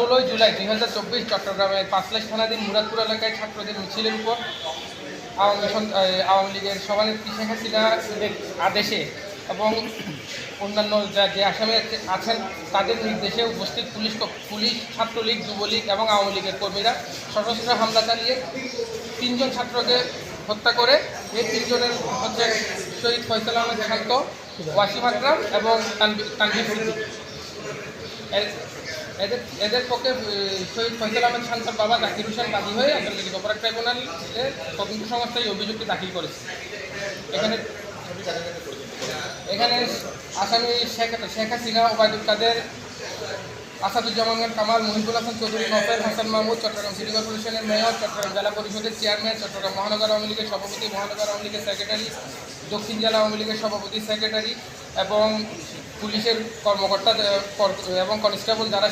16 জুলাই 2024 চট্টগ্রামের পাঁচলাইশ থানাধীন মুরাদপুর এলাকায় ছাত্রদের মিছিলের উপর আওয়ামী লীগের সভানেত্রী শেখ হাসিনার আদেশে এবং অন্যান্য যে আসামি আছেন তাদের নির্দেশে উপস্থিত পুলিশ, ছাত্রলীগ, যুবলীগ এবং আওয়ামী লীগের কর্মীরা সশস্ত্র হামলা চালিয়ে 3 জন ছাত্রকে হত্যা করে। এই 3 জনের হচ্ছে শহীদ ফয়সাল আহমেদ শান্ত, ওয়াসিম আকরাম এবং তানভীর সিদ্দিক। এদের পক্ষে শহীদ ফয়সাল আহমেদ শান্তর বাবা জাকির হোসেন বাদী হয়ে আন্তর্জাতিক অপরাধ ট্রাইব্যুনালে তদন্ত সংস্থায় অভিযোগটি দাখিল করেছে। এখানে আসামি শেখ হাসিনা, ওবায়দুল কাদের, আসাদুজ্জামান কামাল, মহিবুল হাসান চৌধুরী, নফেল হাসান মাহমুদ, চট্টগ্রাম সিটি কর্পোরেশনের মেয়র, চট্টগ্রাম জেলা পরিষদের চেয়ারম্যান, চট্টগ্রাম মহানগর আওয়ামী লীগের সভাপতি, মহানগর আওয়ামী লীগের সেক্রেটারি, দক্ষিণ জেলা আওয়ামী লীগের সভাপতি, সেক্রেটারি এবং পুলিশের কর্মকর্তা এবং কনস্টেবল যারা